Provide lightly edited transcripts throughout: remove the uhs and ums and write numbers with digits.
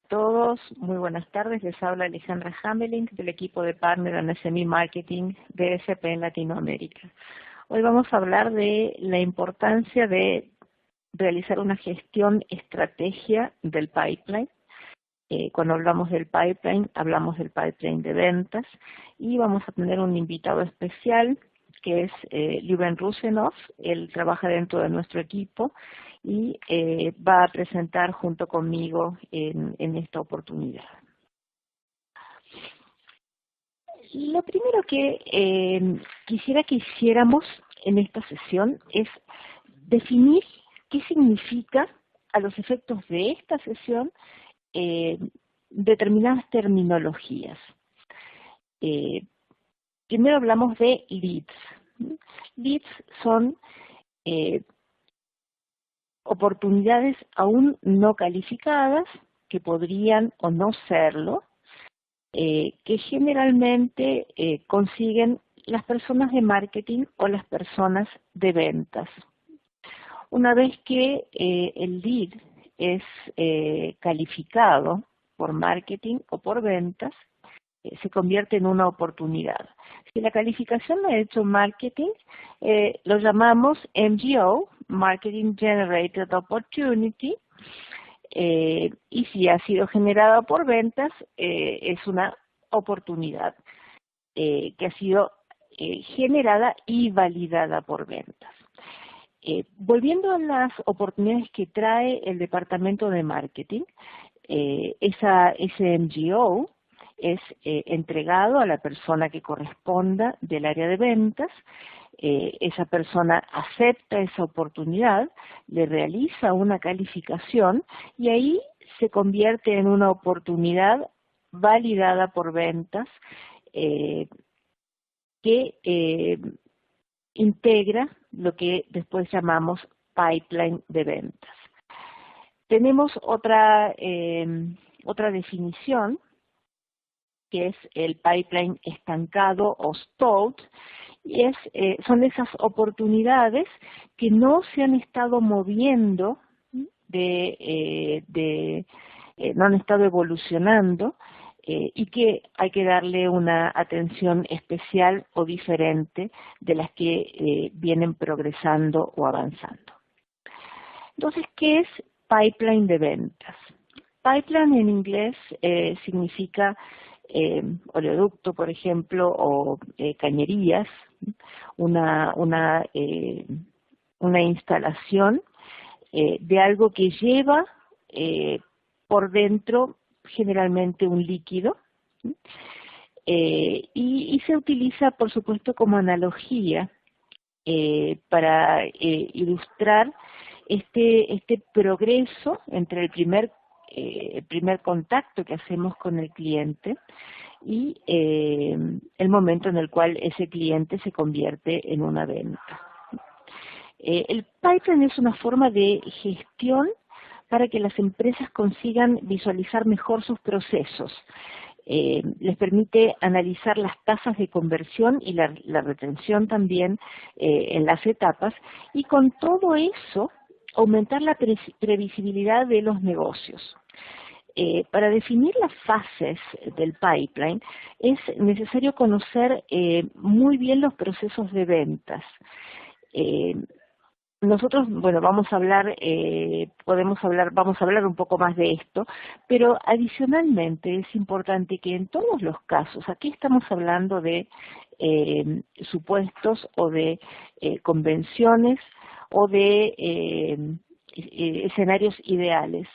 todos, muy buenas tardes. Les habla Alejandra Hamelink del equipo de Partner and SME Marketing de SP en Latinoamérica. Hoy vamos a hablar de la importancia de realizar una gestión estrategia del pipeline. Cuando hablamos del pipeline de ventas y vamos a tener un invitado especial que es Ljuben Rusenov. Él trabaja dentro de nuestro equipo y va a presentar junto conmigo en esta oportunidad. Lo primero que quisiera que hiciéramos en esta sesión es definir qué significa a los efectos de esta sesión determinadas terminologías. Primero hablamos de leads. Leads son oportunidades aún no calificadas, que podrían o no serlo, que generalmente consiguen las personas de marketing o las personas de ventas. Una vez que el lead es calificado por marketing o por ventas, se convierte en una oportunidad. Si la calificación la ha hecho marketing, lo llamamos MGO, Marketing Generated Opportunity, y si ha sido generada por ventas, es una oportunidad que ha sido generada y validada por ventas. Volviendo a las oportunidades que trae el departamento de marketing, ese MGO es entregado a la persona que corresponda del área de ventas. Esa persona acepta esa oportunidad, le realiza una calificación y ahí se convierte en una oportunidad validada por ventas que integra lo que después llamamos pipeline de ventas. Tenemos otra definición, que es el pipeline estancado o stalled, y son esas oportunidades que no se han estado moviendo, no han estado evolucionando, y que hay que darle una atención especial o diferente de las que vienen progresando o avanzando. Entonces, ¿qué es pipeline de ventas? Pipeline en inglés significa oleoducto, por ejemplo, o cañerías, una instalación de algo que lleva por dentro generalmente un líquido, y se utiliza, por supuesto, como analogía para ilustrar este progreso entre el primer contacto que hacemos con el cliente y el momento en el cual ese cliente se convierte en una venta. El pipeline es una forma de gestión para que las empresas consigan visualizar mejor sus procesos. Les permite analizar las tasas de conversión y la retención también en las etapas, y con todo eso aumentar la previsibilidad de los negocios. Para definir las fases del pipeline es necesario conocer muy bien los procesos de ventas. Nosotros, bueno, vamos a hablar un poco más de esto, pero adicionalmente es importante que en todos los casos, aquí estamos hablando de supuestos o de convenciones o de escenarios ideales.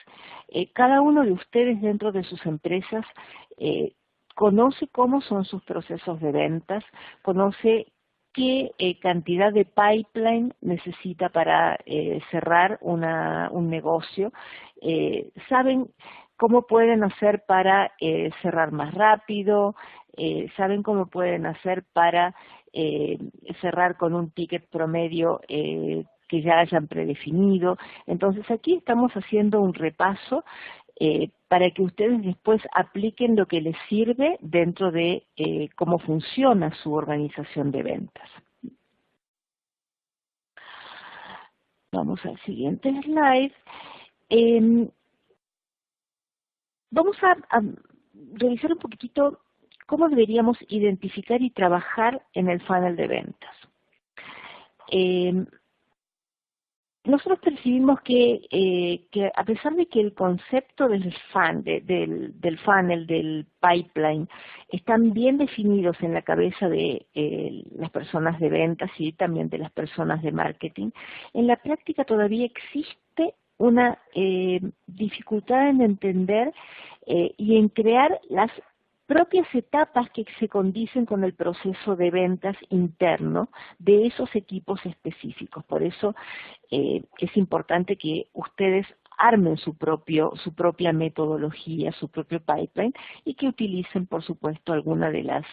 Cada uno de ustedes dentro de sus empresas conoce cómo son sus procesos de ventas, conoce qué cantidad de pipeline necesita para cerrar un negocio, saben cómo pueden hacer para cerrar más rápido, saben cómo pueden hacer para cerrar con un ticket promedio que ya hayan predefinido. Entonces aquí estamos haciendo un repaso para que ustedes después apliquen lo que les sirve dentro de cómo funciona su organización de ventas. Vamos al siguiente slide. Vamos a revisar un poquitito cómo deberíamos identificar y trabajar en el funnel de ventas. Nosotros percibimos que a pesar de que el concepto del funnel, del pipeline, están bien definidos en la cabeza de las personas de ventas y también de las personas de marketing, en la práctica todavía existe una dificultad en entender y en crear las propias etapas que se condicen con el proceso de ventas interno de esos equipos específicos. Por eso es importante que ustedes armen su propia metodología, su propio pipeline y que utilicen, por supuesto, alguna de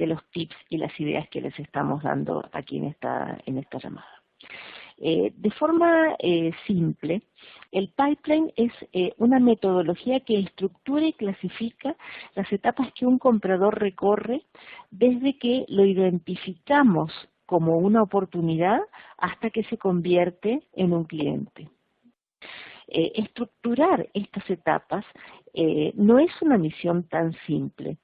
los tips y las ideas que les estamos dando aquí en esta llamada. De forma simple, el pipeline es una metodología que estructura y clasifica las etapas que un comprador recorre desde que lo identificamos como una oportunidad hasta que se convierte en un cliente. Estructurar estas etapas no es una misión tan simple.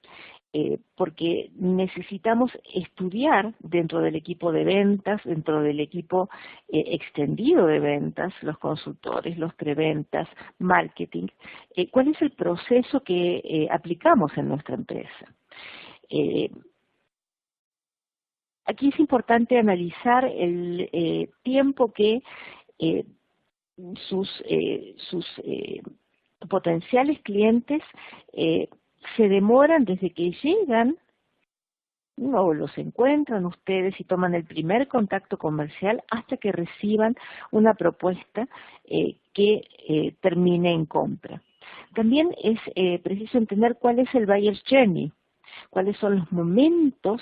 Porque necesitamos estudiar dentro del equipo de ventas, dentro del equipo extendido de ventas, los consultores, los preventas, marketing, cuál es el proceso que aplicamos en nuestra empresa. Aquí es importante analizar el tiempo que sus potenciales clientes se demoran desde que llegan o los encuentran ustedes y toman el primer contacto comercial hasta que reciban una propuesta que termine en compra. También es preciso entender cuál es el buyer's journey, cuáles son los momentos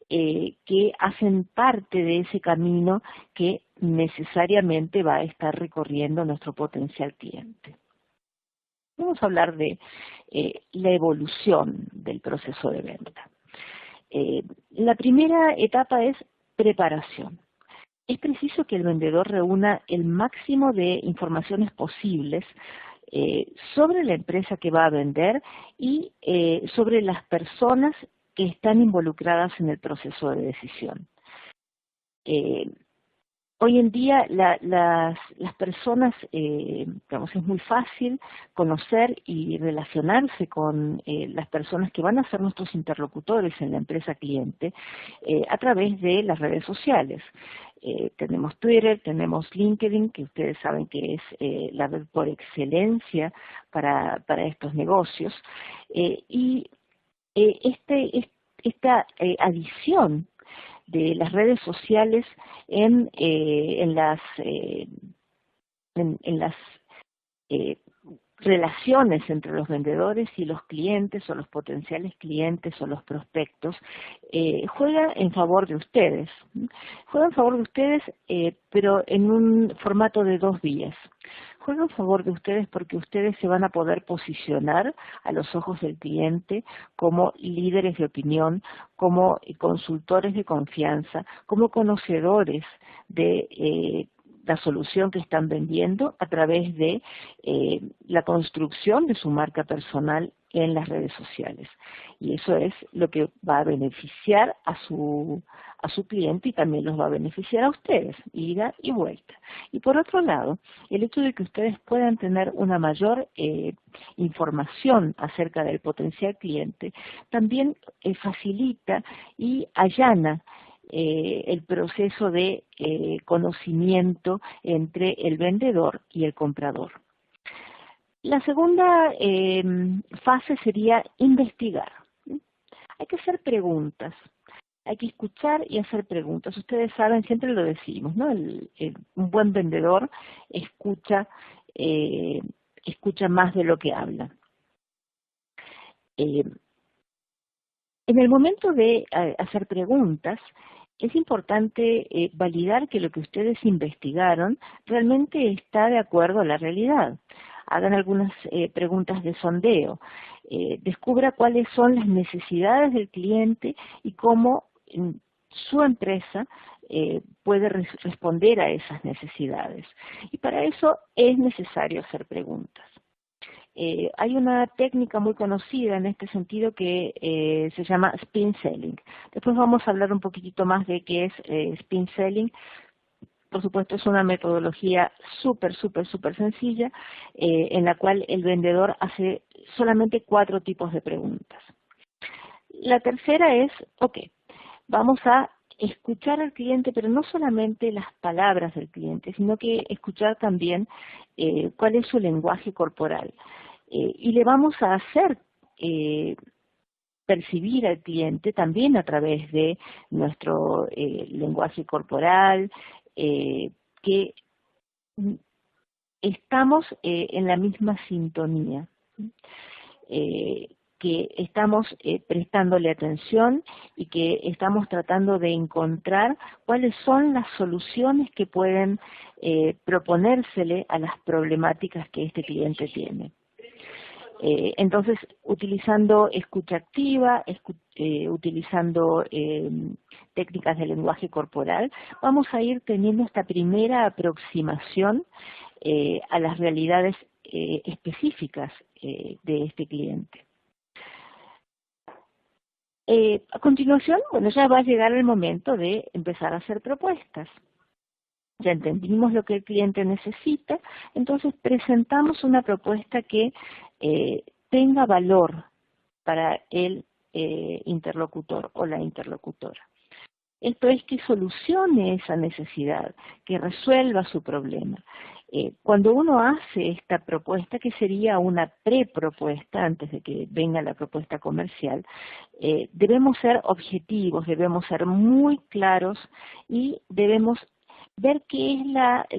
que hacen parte de ese camino que necesariamente va a estar recorriendo nuestro potencial cliente. Vamos a hablar de la evolución del proceso de venta. La primera etapa es preparación. Es preciso que el vendedor reúna el máximo de informaciones posibles sobre la empresa que va a vender y sobre las personas que están involucradas en el proceso de decisión. Hoy en día las personas, digamos, es muy fácil conocer y relacionarse con las personas que van a ser nuestros interlocutores en la empresa cliente a través de las redes sociales. Tenemos Twitter, tenemos LinkedIn, que ustedes saben que es la red por excelencia para estos negocios. Y esta adición de las redes sociales en las relaciones entre los vendedores y los clientes o los potenciales clientes o los prospectos juega en favor de ustedes. Juega en favor de ustedes, pero en un formato de dos vías. Juega en favor de ustedes porque ustedes se van a poder posicionar a los ojos del cliente como líderes de opinión, como consultores de confianza, como conocedores de la solución que están vendiendo a través de la construcción de su marca personal en las redes sociales. Y eso es lo que va a beneficiar a su cliente y también los va a beneficiar a ustedes, ida y vuelta. Y por otro lado, el hecho de que ustedes puedan tener una mayor información acerca del potencial cliente también facilita y allana el proceso de conocimiento entre el vendedor y el comprador. La segunda fase sería investigar. Hay que hacer preguntas, hay que escuchar y hacer preguntas. Ustedes saben, siempre lo decimos, ¿no? Un buen vendedor escucha más de lo que habla. En el momento de hacer preguntas, es importante validar que lo que ustedes investigaron realmente está de acuerdo a la realidad. Hagan algunas preguntas de sondeo. Descubra cuáles son las necesidades del cliente y cómo su empresa puede responder a esas necesidades. Y para eso es necesario hacer preguntas. Hay una técnica muy conocida en este sentido que se llama spin selling. Después vamos a hablar un poquitito más de qué es spin selling. Por supuesto, es una metodología súper sencilla en la cual el vendedor hace solamente 4 tipos de preguntas. La tercera es, ok, vamos a escuchar al cliente, pero no solamente las palabras del cliente, sino que escuchar también cuál es su lenguaje corporal. Y le vamos a hacer percibir al cliente también a través de nuestro lenguaje corporal, que estamos en la misma sintonía, que estamos prestándole atención y que estamos tratando de encontrar cuáles son las soluciones que pueden proponérsele a las problemáticas que este cliente tiene. Entonces, utilizando escucha activa, utilizando técnicas de lenguaje corporal, vamos a ir teniendo esta primera aproximación a las realidades específicas de este cliente. A continuación, bueno, ya va a llegar el momento de empezar a hacer propuestas. Ya entendimos lo que el cliente necesita, entonces presentamos una propuesta que tenga valor para el interlocutor o la interlocutora. Esto es que solucione esa necesidad, que resuelva su problema. Cuando uno hace esta propuesta, que sería una prepropuesta antes de que venga la propuesta comercial, debemos ser objetivos, debemos ser muy claros y debemos ver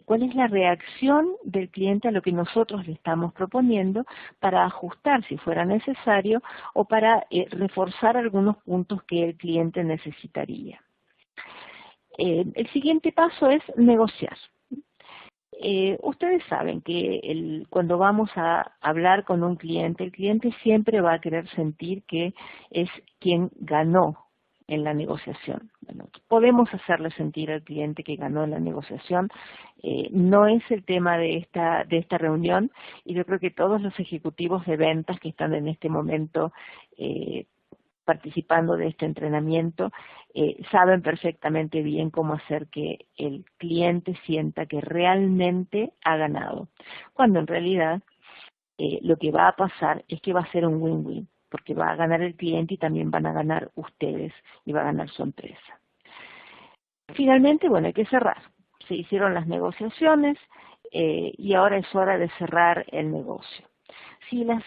cuál es la reacción del cliente a lo que nosotros le estamos proponiendo para ajustar si fuera necesario o para reforzar algunos puntos que el cliente necesitaría. El siguiente paso es negociar. Ustedes saben que cuando vamos a hablar con un cliente, el cliente siempre va a querer sentir que es quien ganó en la negociación. Bueno, podemos hacerle sentir al cliente que ganó en la negociación. No es el tema de esta reunión y yo creo que todos los ejecutivos de ventas que están en este momento participando de este entrenamiento saben perfectamente bien cómo hacer que el cliente sienta que realmente ha ganado, cuando en realidad lo que va a pasar es que va a ser un win-win, porque va a ganar el cliente y también van a ganar ustedes y va a ganar su empresa. Finalmente, bueno, hay que cerrar. Se hicieron las negociaciones y ahora es hora de cerrar el negocio. Si las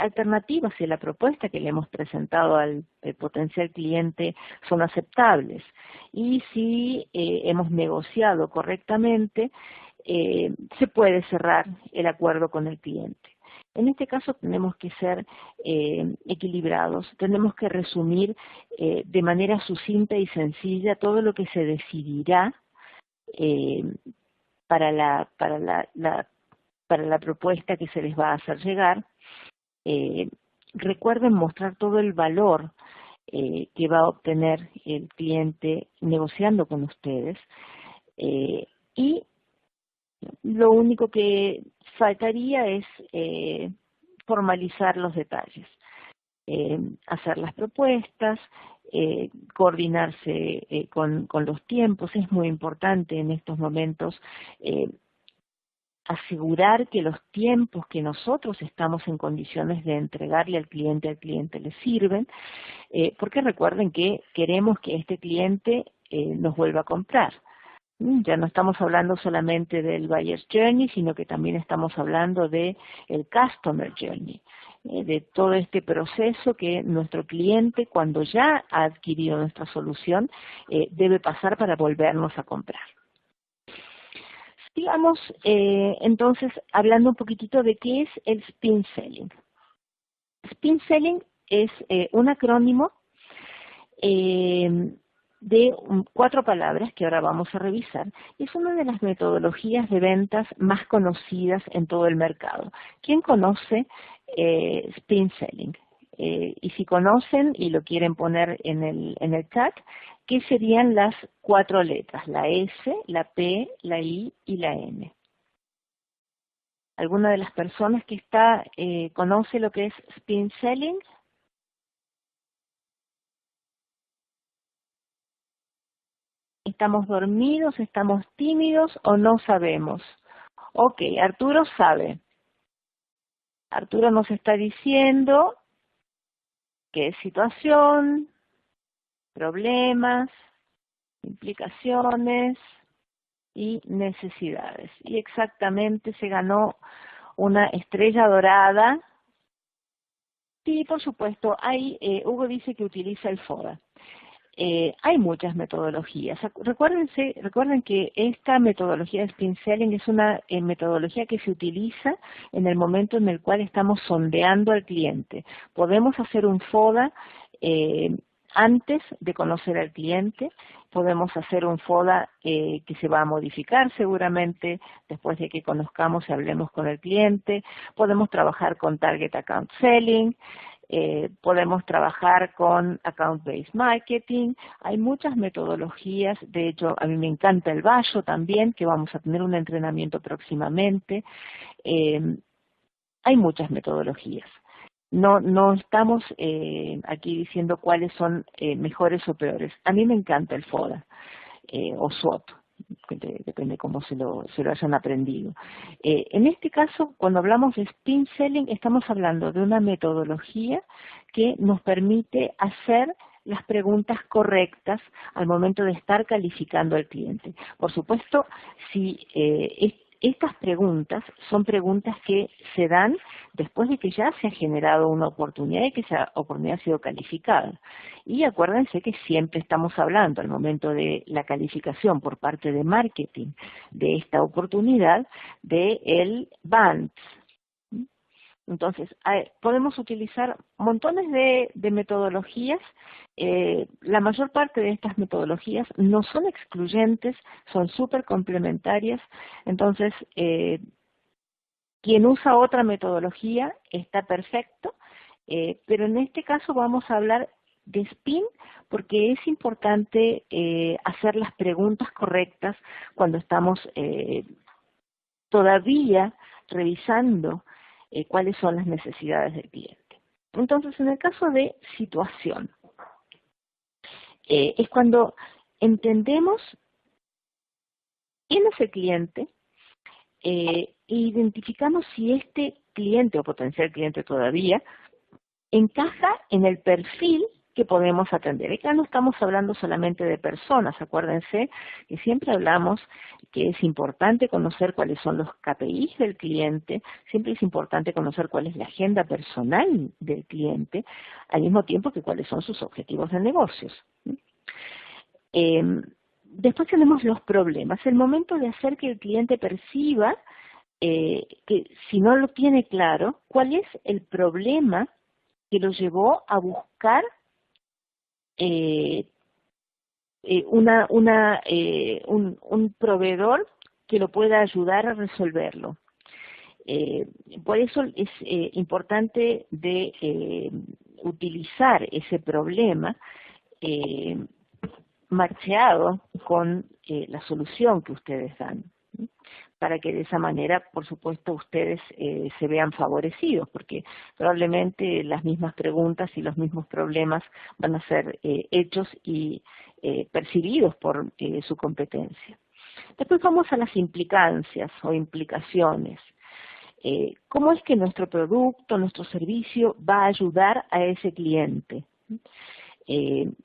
alternativas y la propuesta que le hemos presentado al potencial cliente son aceptables y si hemos negociado correctamente, se puede cerrar el acuerdo con el cliente. En este caso tenemos que ser equilibrados, tenemos que resumir de manera sucinta y sencilla todo lo que se decidirá para la propuesta que se les va a hacer llegar. Recuerden mostrar todo el valor que va a obtener el cliente negociando con ustedes y lo único que faltaría es formalizar los detalles, hacer las propuestas, coordinarse con los tiempos. Es muy importante en estos momentos asegurar que los tiempos que nosotros estamos en condiciones de entregarle al cliente le sirven, porque recuerden que queremos que este cliente nos vuelva a comprar. Ya no estamos hablando solamente del Buyer's Journey, sino que también estamos hablando del Customer Journey, de todo este proceso que nuestro cliente, cuando ya ha adquirido nuestra solución, debe pasar para volvernos a comprar. Sigamos entonces hablando un poquitito de qué es el spin selling. Spin selling es un acrónimo de 4 palabras que ahora vamos a revisar. Es una de las metodologías de ventas más conocidas en todo el mercado. ¿Quién conoce spin selling? Y si conocen y lo quieren poner en el chat, ¿qué serían las 4 letras? La S, la P, la I y la N. ¿Alguna de las personas que está conoce lo que es spin selling? ¿Estamos dormidos, estamos tímidos o no sabemos? Ok, Arturo sabe. Arturo nos está diciendo qué es situación, problemas, implicaciones y necesidades. Y exactamente se ganó una estrella dorada. Sí, por supuesto, Hugo dice que utiliza el FODA. Hay muchas metodologías. Recuerden que esta metodología de spin selling es una metodología que se utiliza en el momento en el cual estamos sondeando al cliente. Podemos hacer un FODA antes de conocer al cliente, podemos hacer un FODA que se va a modificar seguramente después de que conozcamos y hablemos con el cliente, podemos trabajar con Target Account Selling, podemos trabajar con Account-Based Marketing. Hay muchas metodologías, de hecho a mí me encanta el Bayo también, que vamos a tener un entrenamiento próximamente. Hay muchas metodologías. No estamos aquí diciendo cuáles son mejores o peores. A mí me encanta el FODA o SWOT. Depende cómo se lo hayan aprendido. En este caso, cuando hablamos de spin selling, estamos hablando de una metodología que nos permite hacer las preguntas correctas al momento de estar calificando al cliente. Por supuesto, si estas preguntas son preguntas que se dan después de que ya se ha generado una oportunidad y que esa oportunidad ha sido calificada. Y acuérdense que siempre estamos hablando al momento de la calificación por parte de marketing de esta oportunidad de el BANT. Entonces, podemos utilizar montones de metodologías. La mayor parte de estas metodologías no son excluyentes, son súper complementarias. Entonces, quien usa otra metodología está perfecto, pero en este caso vamos a hablar de spin porque es importante hacer las preguntas correctas cuando estamos todavía revisando cuáles son las necesidades del cliente. Entonces, en el caso de situación, es cuando entendemos quién es el cliente, e identificamos si este cliente o potencial cliente todavía encaja en el perfil que podemos atender. Acá no estamos hablando solamente de personas, acuérdense que siempre hablamos que es importante conocer cuáles son los KPIs del cliente, siempre es importante conocer cuál es la agenda personal del cliente, al mismo tiempo que cuáles son sus objetivos de negocios. Después tenemos los problemas, el momento de hacer que el cliente perciba que si no lo tiene claro, cuál es el problema que lo llevó a buscar un proveedor que lo pueda ayudar a resolverlo. Por eso es importante de utilizar ese problema macheado con la solución que ustedes dan, para que de esa manera, por supuesto, ustedes se vean favorecidos, porque probablemente las mismas preguntas y los mismos problemas van a ser hechos y percibidos por su competencia. Después vamos a las implicancias o implicaciones. ¿Cómo es que nuestro producto, nuestro servicio va a ayudar a ese cliente?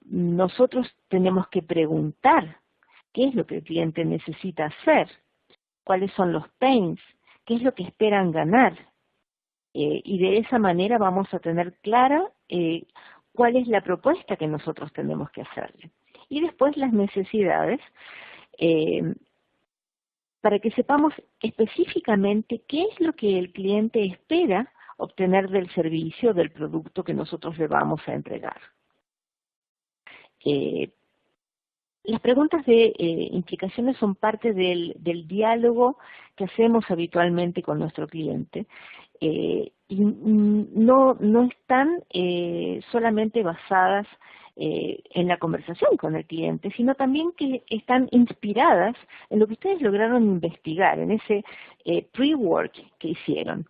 Nosotros tenemos que preguntar qué es lo que el cliente necesita hacer, cuáles son los pains, qué es lo que esperan ganar. Y de esa manera vamos a tener clara cuál es la propuesta que nosotros tenemos que hacerle. Y después las necesidades, para que sepamos específicamente qué es lo que el cliente espera obtener del servicio, del producto que nosotros le vamos a entregar. Las preguntas de implicaciones son parte del diálogo que hacemos habitualmente con nuestro cliente y no están solamente basadas en la conversación con el cliente, sino también que están inspiradas en lo que ustedes lograron investigar, en ese pre-work que hicieron.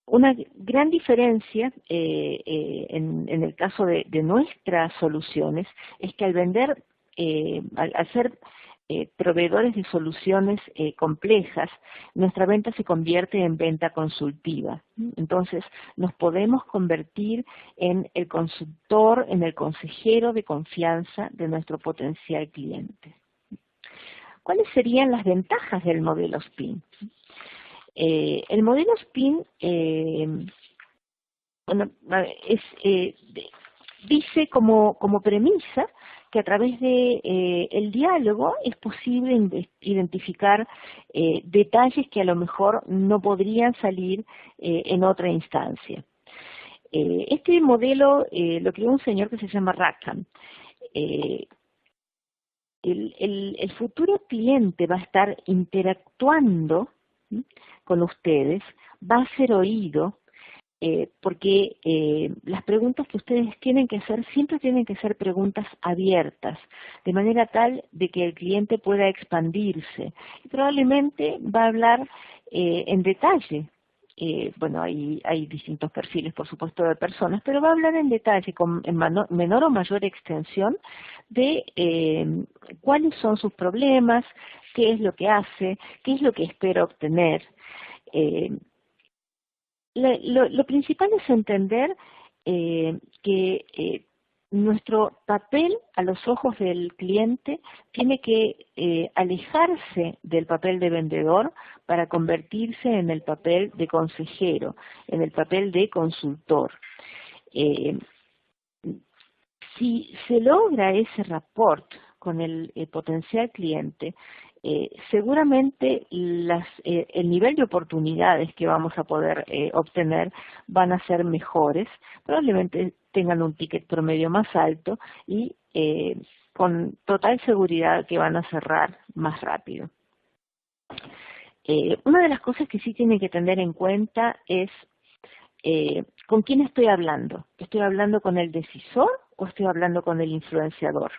Una gran diferencia en el caso de nuestras soluciones es que al vender, al ser proveedores de soluciones complejas, nuestra venta se convierte en venta consultiva. Entonces, nos podemos convertir en el consultor, en el consejero de confianza de nuestro potencial cliente. ¿Cuáles serían las ventajas del modelo SPIN? El modelo SPIN dice como premisa que a través de el diálogo es posible identificar detalles que a lo mejor no podrían salir en otra instancia. Este modelo lo creó un señor que se llama Rackham. El futuro cliente va a estar interactuando con ustedes, va a ser oído, porque las preguntas que ustedes tienen que hacer siempre tienen que ser preguntas abiertas, de manera tal de que el cliente pueda expandirse. Y probablemente va a hablar en detalle. Bueno, hay distintos perfiles, por supuesto, de personas, pero va a hablar en detalle, en menor o mayor extensión, de cuáles son sus problemas, qué es lo que hace, qué es lo que espera obtener. Lo principal es entender que nuestro papel a los ojos del cliente tiene que alejarse del papel de vendedor para convertirse en el papel de consejero, en el papel de consultor. Si se logra ese rapport con el potencial cliente, seguramente el nivel de oportunidades que vamos a poder obtener van a ser mejores, probablemente tengan un ticket promedio más alto y con total seguridad que van a cerrar más rápido. Una de las cosas que sí tienen que tener en cuenta es ¿con quién estoy hablando? ¿Estoy hablando con el decisor o estoy hablando con el influenciador?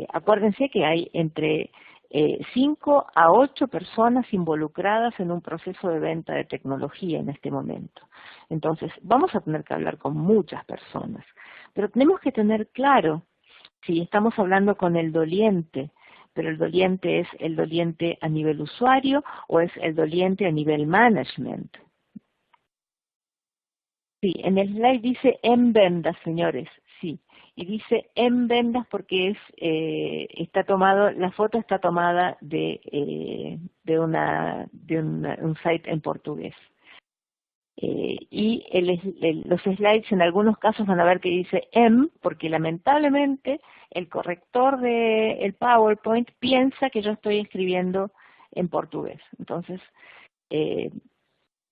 Acuérdense que hay entre 5 a 8 personas involucradas en un proceso de venta de tecnología en este momento. Entonces, vamos a tener que hablar con muchas personas, pero tenemos que tener claro si estamos hablando con el doliente, pero el doliente es el doliente a nivel usuario o es el doliente a nivel management. Sí, en el slide dice en vendas, señores, sí. Y dice en vendas porque está tomado, la foto está tomada de un site en portugués. Y los slides en algunos casos van a ver que dice M, porque lamentablemente el corrector del PowerPoint piensa que yo estoy escribiendo en portugués. Entonces,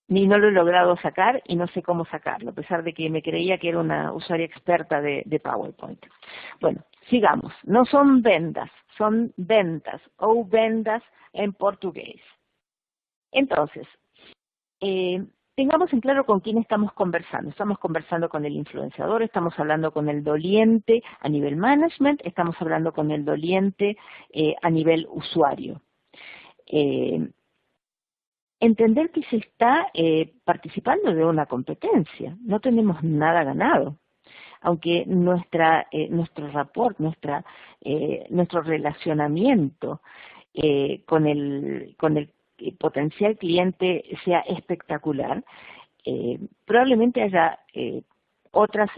ni no lo he logrado sacar y no sé cómo sacarlo, a pesar de que me creía que era una usuaria experta de PowerPoint. Bueno, sigamos. No son vendas, son ventas o vendas en portugués. Entonces, tengamos en claro con quién estamos conversando. Estamos conversando con el influenciador, estamos hablando con el doliente a nivel management, estamos hablando con el doliente a nivel usuario. Entender que se está participando de una competencia, no tenemos nada ganado, aunque nuestro rapport, nuestro relacionamiento con el potencial cliente sea espectacular, probablemente haya otros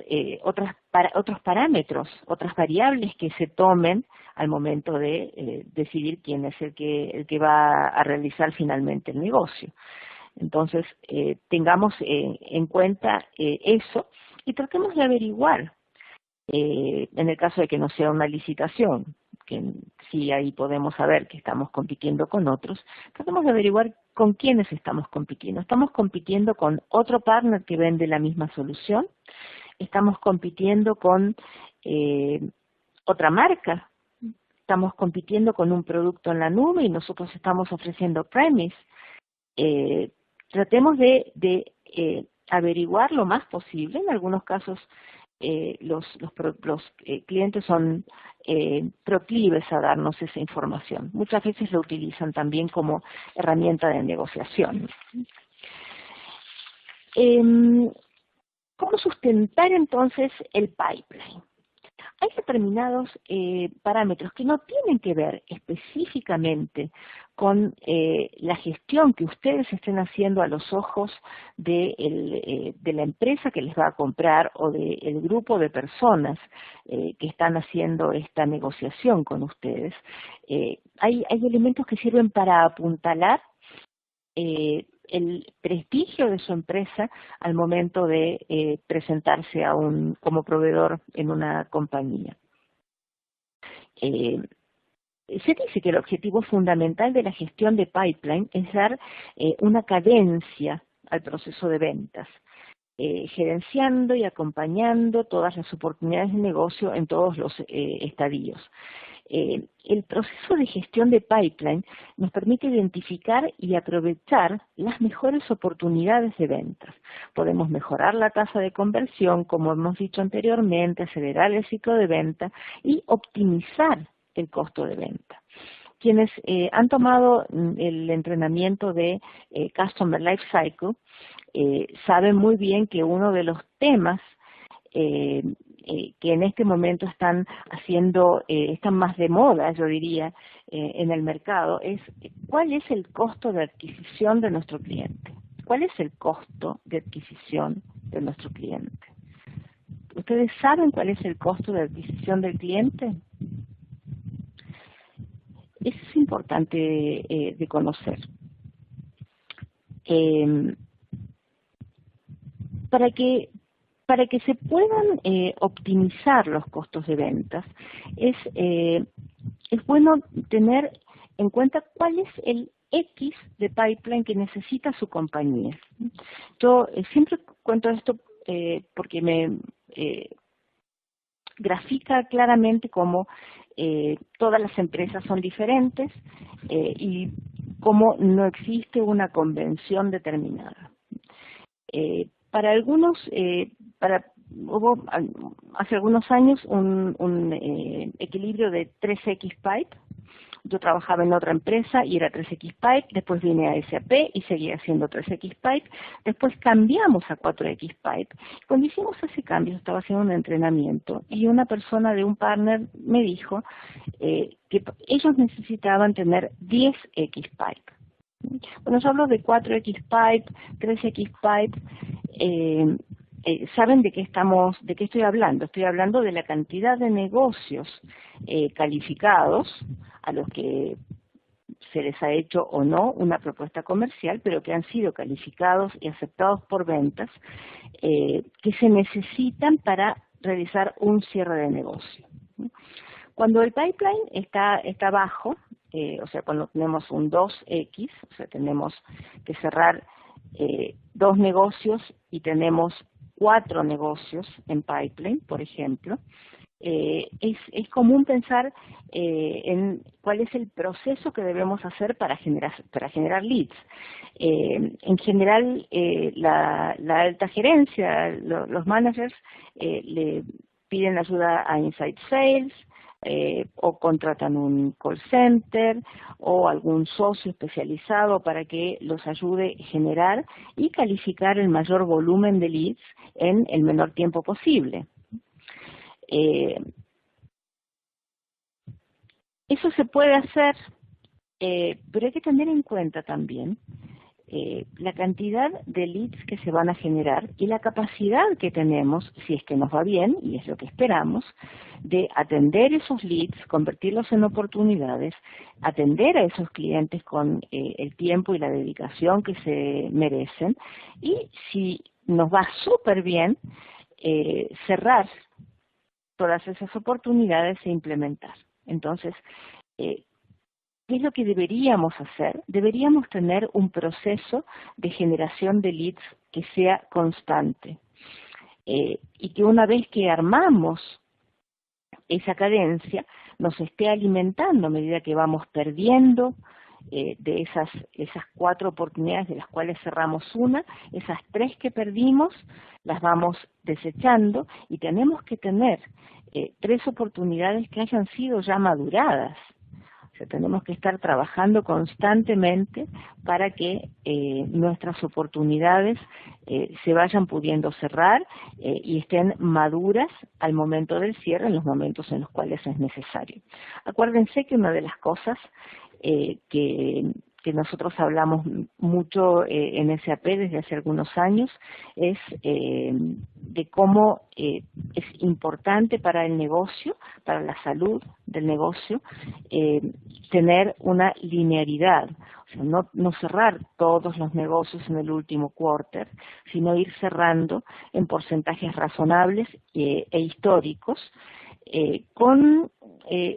parámetros, otras variables que se tomen al momento de decidir quién es el que va a realizar finalmente el negocio. Entonces, tengamos en cuenta eso y tratemos de averiguar, en el caso de que no sea una licitación, que sí ahí podemos saber que estamos compitiendo con otros, tratemos de averiguar con quiénes estamos compitiendo. ¿Estamos compitiendo con otro partner que vende la misma solución? ¿Estamos compitiendo con otra marca? ¿Estamos compitiendo con un producto en la nube y nosotros estamos ofreciendo premise? Tratemos de averiguar lo más posible. En algunos casos los clientes son proclives a darnos esa información. Muchas veces lo utilizan también como herramienta de negociación. ¿Cómo sustentar entonces el pipeline? Hay determinados parámetros que no tienen que ver específicamente con la gestión que ustedes estén haciendo a los ojos de la empresa que les va a comprar o del grupo de personas que están haciendo esta negociación con ustedes. Hay elementos que sirven para apuntalar el prestigio de su empresa al momento de presentarse como proveedor en una compañía. Se dice que el objetivo fundamental de la gestión de pipeline es dar una cadencia al proceso de ventas, gerenciando y acompañando todas las oportunidades de negocio en todos los estadios. El proceso de gestión de pipeline nos permite identificar y aprovechar las mejores oportunidades de ventas. Podemos mejorar la tasa de conversión, como hemos dicho anteriormente, acelerar el ciclo de venta y optimizar el costo de venta. Quienes han tomado el entrenamiento de Customer Life Cycle saben muy bien que uno de los temas que en este momento están más de moda, yo diría, en el mercado, es cuál es el costo de adquisición de nuestro cliente. ¿Cuál es el costo de adquisición de nuestro cliente? ¿Ustedes saben cuál es el costo de adquisición del cliente? Eso es importante de conocer. Para que se puedan optimizar los costos de ventas, es bueno tener en cuenta cuál es el X de pipeline que necesita su compañía. Yo siempre cuento esto porque me grafica claramente cómo todas las empresas son diferentes y cómo no existe una convención determinada. Para algunos, hubo hace algunos años un equilibrio de 3X Pipe. Yo trabajaba en otra empresa y era 3X Pipe, después vine a SAP y seguía siendo 3X Pipe, después cambiamos a 4X Pipe. Cuando hicimos ese cambio, estaba haciendo un entrenamiento y una persona de un partner me dijo que ellos necesitaban tener 10X Pipe. Cuando yo hablo de 4X Pipe, 3X Pipe, ¿saben de qué estoy hablando? Estoy hablando de la cantidad de negocios calificados a los que se les ha hecho o no una propuesta comercial, pero que han sido calificados y aceptados por ventas, que se necesitan para realizar un cierre de negocio. Cuando el pipeline está bajo, o sea, cuando tenemos un 2X, o sea, tenemos que cerrar 2 negocios y tenemos 4 negocios en pipeline, por ejemplo, es común pensar en cuál es el proceso que debemos hacer para generar leads. En general, la alta gerencia, los managers, le piden ayuda a Inside Sales, o contratan un call center o algún socio especializado para que los ayude a generar y calificar el mayor volumen de leads en el menor tiempo posible. Eso se puede hacer, pero hay que tener en cuenta también la cantidad de leads que se van a generar y la capacidad que tenemos, si es que nos va bien, y es lo que esperamos, de atender esos leads, convertirlos en oportunidades, atender a esos clientes con el tiempo y la dedicación que se merecen, y si nos va súper bien, cerrar todas esas oportunidades e implementar. Entonces, ¿qué es lo que deberíamos hacer? Deberíamos tener un proceso de generación de leads que sea constante y que una vez que armamos esa cadencia nos esté alimentando a medida que vamos perdiendo de esas 4 oportunidades, de las cuales cerramos una, esas 3 que perdimos las vamos desechando y tenemos que tener 3 oportunidades que hayan sido ya maduradas. O sea, tenemos que estar trabajando constantemente para que nuestras oportunidades se vayan pudiendo cerrar y estén maduras al momento del cierre, en los momentos en los cuales es necesario. Acuérdense que una de las cosas que nosotros hablamos mucho en SAP desde hace algunos años es de cómo es importante para el negocio, para la salud del negocio, tener una linearidad. O sea, no cerrar todos los negocios en el último quarter, sino ir cerrando en porcentajes razonables e históricos, con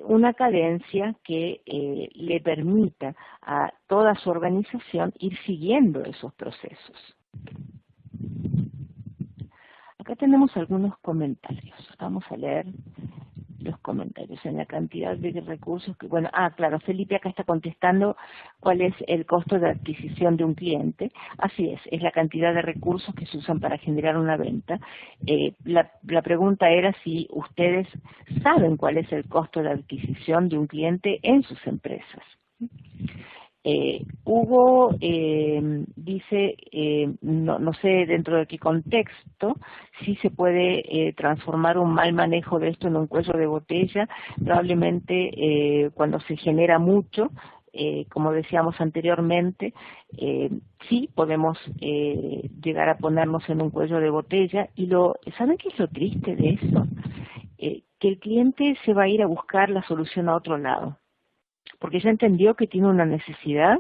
una cadencia que le permita a toda su organización ir siguiendo esos procesos. Acá tenemos algunos comentarios. Vamos a leer los comentarios en la cantidad de recursos que, bueno, claro, Felipe acá está contestando cuál es el costo de adquisición de un cliente. Así es la cantidad de recursos que se usan para generar una venta. La pregunta era si ustedes saben cuál es el costo de adquisición de un cliente en sus empresas. Hugo dice, no sé dentro de qué contexto, si se puede transformar un mal manejo de esto en un cuello de botella. Probablemente cuando se genera mucho, como decíamos anteriormente, sí podemos llegar a ponernos en un cuello de botella. Y ¿saben qué es lo triste de eso? Que el cliente se va a ir a buscar la solución a otro lado, porque ya entendió que tiene una necesidad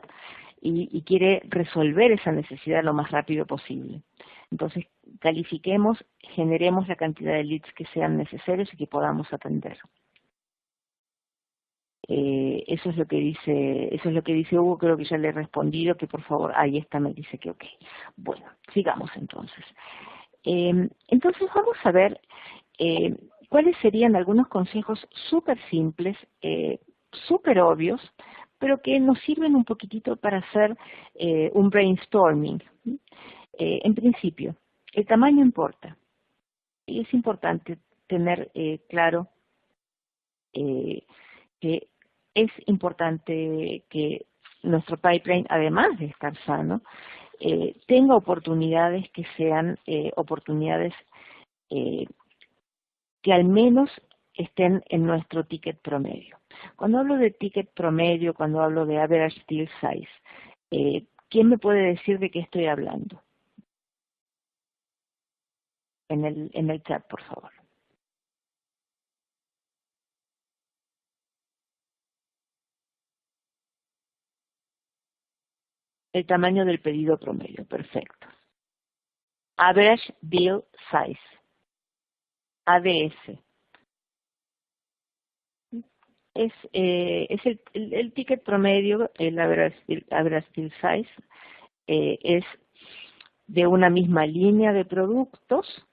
y quiere resolver esa necesidad lo más rápido posible. Entonces, califiquemos, generemos la cantidad de leads que sean necesarios y que podamos atender. Eso es lo que dice Hugo. Creo que ya le he respondido, que por favor, ahí está, me dice que ok. Bueno, sigamos entonces. Entonces vamos a ver cuáles serían algunos consejos súper simples, súper obvios, pero que nos sirven un poquitito para hacer un brainstorming. En principio, el tamaño importa, y es importante tener claro que es importante que nuestro pipeline, además de estar sano, tenga oportunidades que sean oportunidades que al menos estén en nuestro ticket promedio. Cuando hablo de ticket promedio, cuando hablo de average deal size, ¿quién me puede decir de qué estoy hablando? En el chat, por favor. El tamaño del pedido promedio, perfecto. Average deal size, ADS. Es el ticket promedio, el average deal size, es de una misma línea de productos.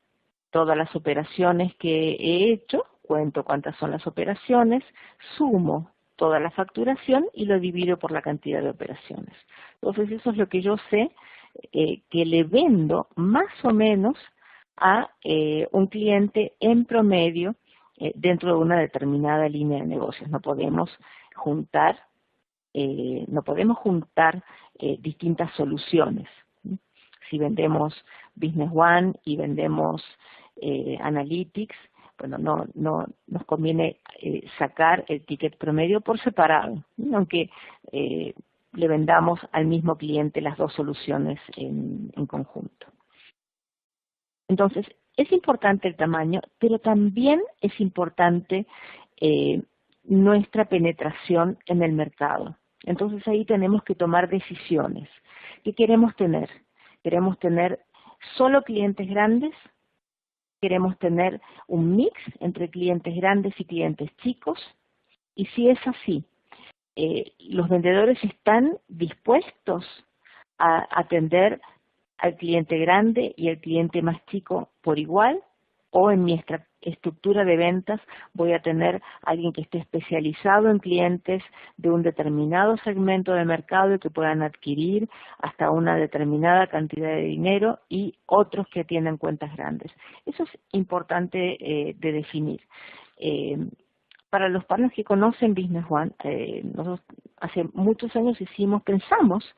Todas las operaciones que he hecho, cuento cuántas son las operaciones, sumo toda la facturación y lo divido por la cantidad de operaciones. Entonces eso es lo que yo sé que le vendo más o menos a un cliente en promedio dentro de una determinada línea de negocios. No podemos juntar distintas soluciones. Si vendemos Business One y vendemos Analytics, bueno, no nos conviene sacar el ticket promedio por separado, aunque le vendamos al mismo cliente las dos soluciones en conjunto. Entonces, es importante el tamaño, pero también es importante nuestra penetración en el mercado. Entonces ahí tenemos que tomar decisiones. ¿Qué queremos tener? ¿Queremos tener solo clientes grandes? ¿Queremos tener un mix entre clientes grandes y clientes chicos? Y si es así, ¿los vendedores están dispuestos a atender al cliente grande y al cliente más chico por igual? o en mi estructura de ventas voy a tener alguien que esté especializado en clientes de un determinado segmento de mercado y que puedan adquirir hasta una determinada cantidad de dinero y otros que tienen cuentas grandes. Eso es importante de definir. Para los partners que conocen Business One, nosotros hace muchos años pensamos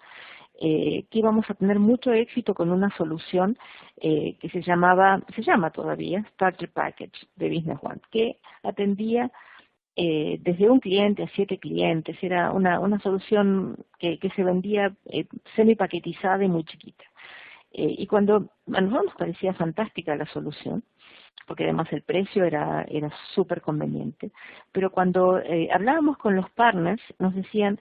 que íbamos a tener mucho éxito con una solución que se llama todavía Starter Package de Business One, que atendía desde un cliente a 7 clientes. Era una solución que se vendía semi-paquetizada y muy chiquita. Y cuando a nosotros nos parecía fantástica la solución, porque además el precio era súper conveniente, pero cuando hablábamos con los partners nos decían,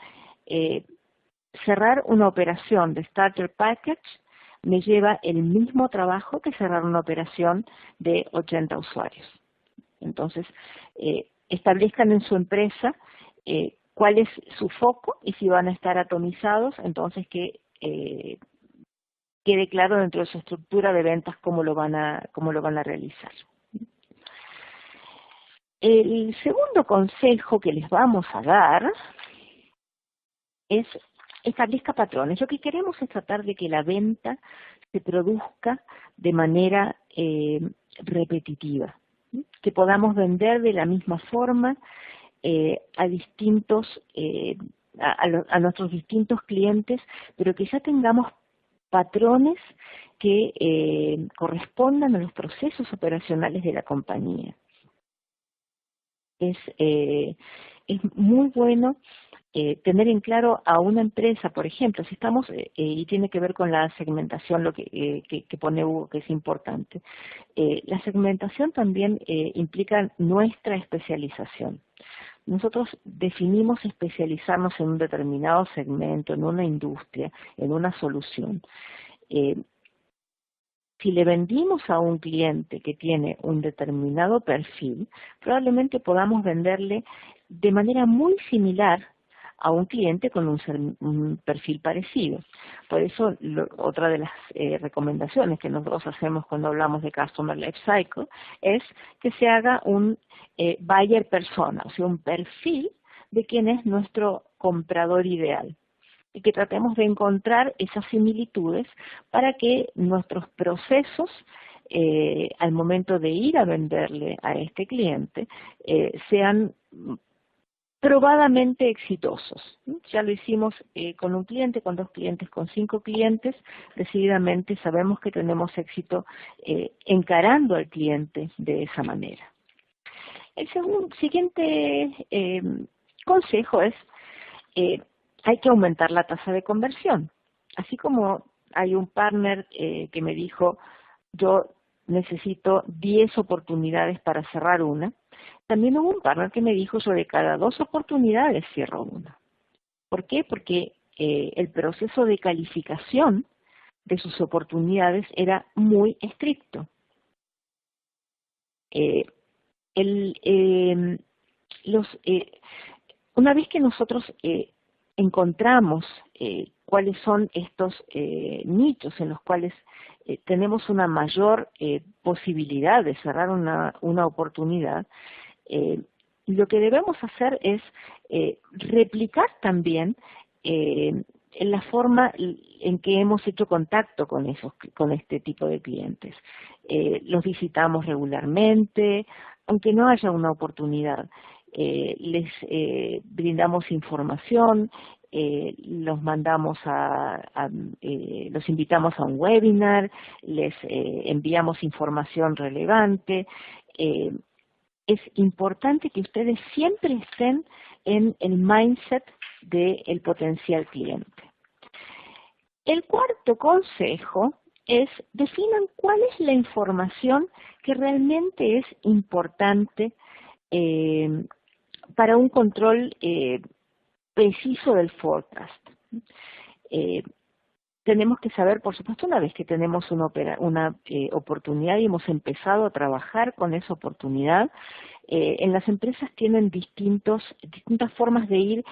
cerrar una operación de Starter Package me lleva el mismo trabajo que cerrar una operación de 80 usuarios. Entonces, establezcan en su empresa cuál es su foco y si van a estar atomizados, entonces que quede claro dentro de su estructura de ventas cómo lo van a realizar. El segundo consejo que les vamos a dar es establezca patrones. Lo que queremos es tratar de que la venta se produzca de manera repetitiva, que podamos vender de la misma forma a nuestros distintos clientes, pero que ya tengamos patrones que correspondan a los procesos operacionales de la compañía. Es muy bueno tener en claro a una empresa, por ejemplo, si estamos, y tiene que ver con la segmentación, lo que pone Hugo, que es importante. La segmentación también implica nuestra especialización. Nosotros definimos especializarnos en un determinado segmento, en una industria, en una solución. Si le vendimos a un cliente que tiene un determinado perfil, probablemente podamos venderle de manera muy similar a un cliente con un perfil parecido. Por eso, otra de las recomendaciones que nosotros hacemos cuando hablamos de Customer Life Cycle es que se haga un buyer persona, o sea, un perfil de quién es nuestro comprador ideal. Y que tratemos de encontrar esas similitudes para que nuestros procesos al momento de ir a venderle a este cliente sean probadamente exitosos. Ya lo hicimos con un cliente, con 2 clientes, con 5 clientes. Decididamente sabemos que tenemos éxito encarando al cliente de esa manera. El siguiente consejo es hay que aumentar la tasa de conversión. Así como hay un partner que me dijo, yo necesito 10 oportunidades para cerrar una, también hubo un partner que me dijo, yo de cada 2 oportunidades cierro una. ¿Por qué? Porque el proceso de calificación de sus oportunidades era muy estricto. Una vez que nosotros encontramos cuáles son estos nichos en los cuales tenemos una mayor posibilidad de cerrar una oportunidad, lo que debemos hacer es replicar también en la forma en que hemos hecho contacto con este tipo de clientes. Los visitamos regularmente, aunque no haya una oportunidad. Les brindamos información, los invitamos a un webinar, les enviamos información relevante. Es importante que ustedes siempre estén en el mindset del potencial cliente. El cuarto consejo es definan cuál es la información que realmente es importante para un control preciso del forecast. Tenemos que saber, por supuesto, una vez que tenemos una oportunidad y hemos empezado a trabajar con esa oportunidad, en las empresas tienen distintas formas de ir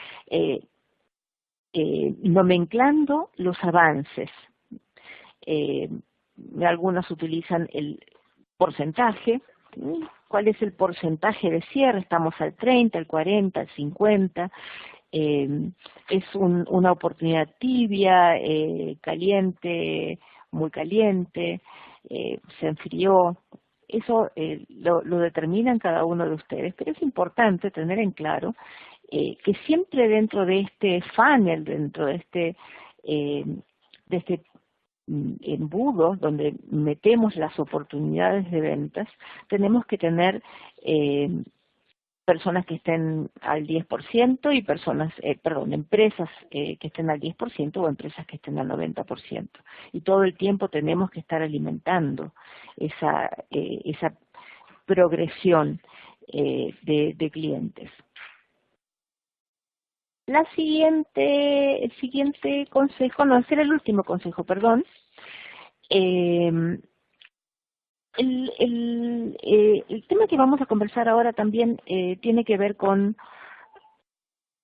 nomenclando los avances. Algunas utilizan porcentaje. ¿Cuál es el porcentaje de cierre? Estamos al 30, al 40, al 50. Es una oportunidad tibia, caliente, muy caliente, se enfrió. Eso lo determinan cada uno de ustedes, pero es importante tener en claro que siempre dentro de este funnel, dentro de este embudo donde metemos las oportunidades de ventas, tenemos que tener personas que estén al 10% y empresas que estén al 10% o empresas que estén al 90%. Y todo el tiempo tenemos que estar alimentando esa progresión de clientes. El siguiente consejo, no, ese era el último consejo, perdón. El tema que vamos a conversar ahora también tiene que ver con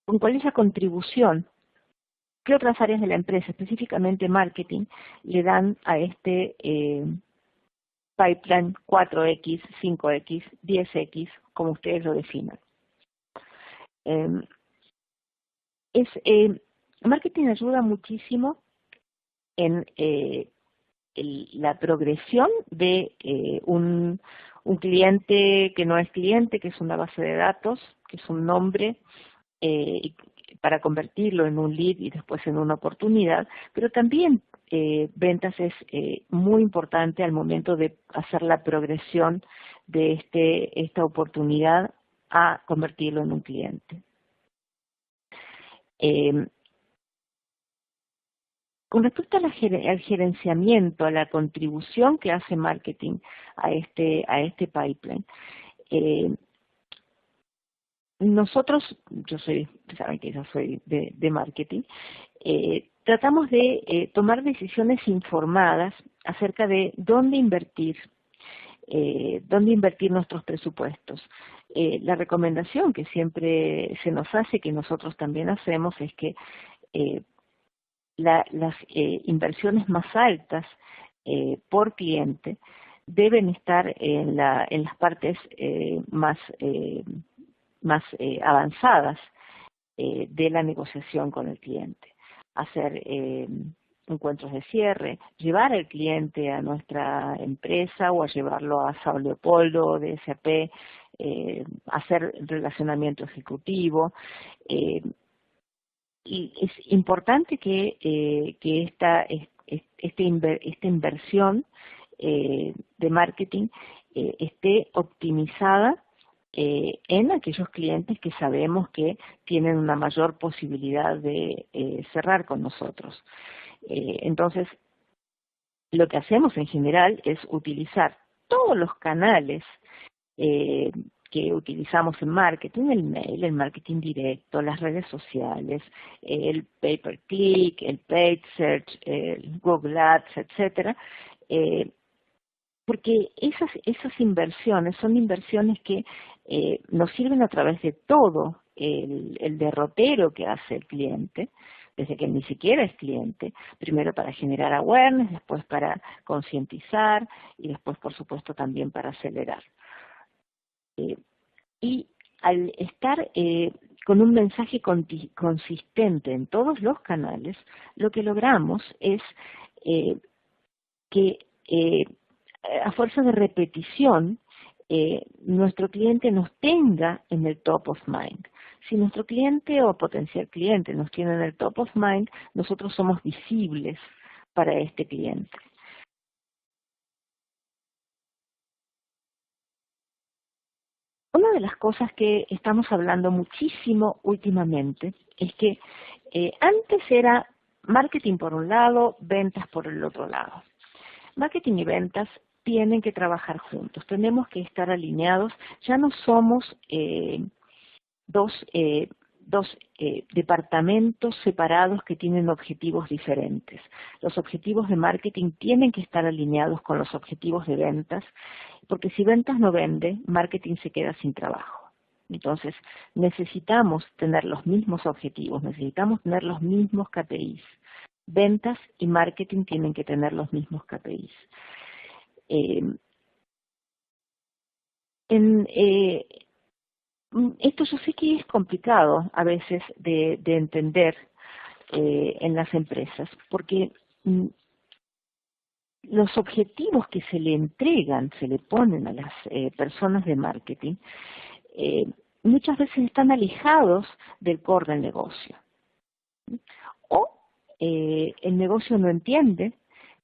cuál es la contribución que otras áreas de la empresa, específicamente marketing, le dan a este pipeline 4X, 5X, 10X, como ustedes lo definan. Marketing ayuda muchísimo en la progresión de un cliente que no es cliente, que es una base de datos, que es un nombre, para convertirlo en un lead y después en una oportunidad, pero también ventas es muy importante al momento de hacer la progresión de esta oportunidad a convertirlo en un cliente. Con respecto al gerenciamiento, a la contribución que hace marketing a este pipeline, nosotros, saben que yo soy de marketing, tratamos de tomar decisiones informadas acerca de dónde invertir nuestros presupuestos. La recomendación que siempre se nos hace, que nosotros también hacemos, es que las inversiones más altas por cliente deben estar en las partes más avanzadas de la negociación con el cliente. Hacer encuentros de cierre, llevar al cliente a nuestra empresa o a llevarlo a Sao Leopoldo de SAP, hacer relacionamiento ejecutivo. Y es importante que esta inversión de marketing esté optimizada en aquellos clientes que sabemos que tienen una mayor posibilidad de cerrar con nosotros. Entonces, lo que hacemos en general es utilizar todos los canales que utilizamos en marketing, el mail, el marketing directo, las redes sociales, el pay-per-click, el paid search, el Google Ads, etcétera, porque esas inversiones son inversiones que nos sirven a través de todo el derrotero que hace el cliente, desde que ni siquiera es cliente, primero para generar awareness, después para concientizar y después, por supuesto, también para acelerar. Y al estar con un mensaje consistente en todos los canales, lo que logramos es que a fuerza de repetición, nuestro cliente nos tenga en el top of mind. Si nuestro cliente o potencial cliente nos tiene en el top of mind, nosotros somos visibles para este cliente. Una de las cosas que estamos hablando muchísimo últimamente es que antes era marketing por un lado, ventas por el otro lado. Marketing y ventas tienen que trabajar juntos, tenemos que estar alineados, ya no somos dos departamentos separados que tienen objetivos diferentes. Los objetivos de marketing tienen que estar alineados con los objetivos de ventas, porque si ventas no vende, marketing se queda sin trabajo. Entonces, necesitamos tener los mismos objetivos, necesitamos tener los mismos KPIs. Ventas y marketing tienen que tener los mismos KPIs. Esto yo sé que es complicado a veces de entender en las empresas, porque los objetivos que se le entregan, se le ponen a las personas de marketing, muchas veces están alejados del core del negocio. O el negocio no entiende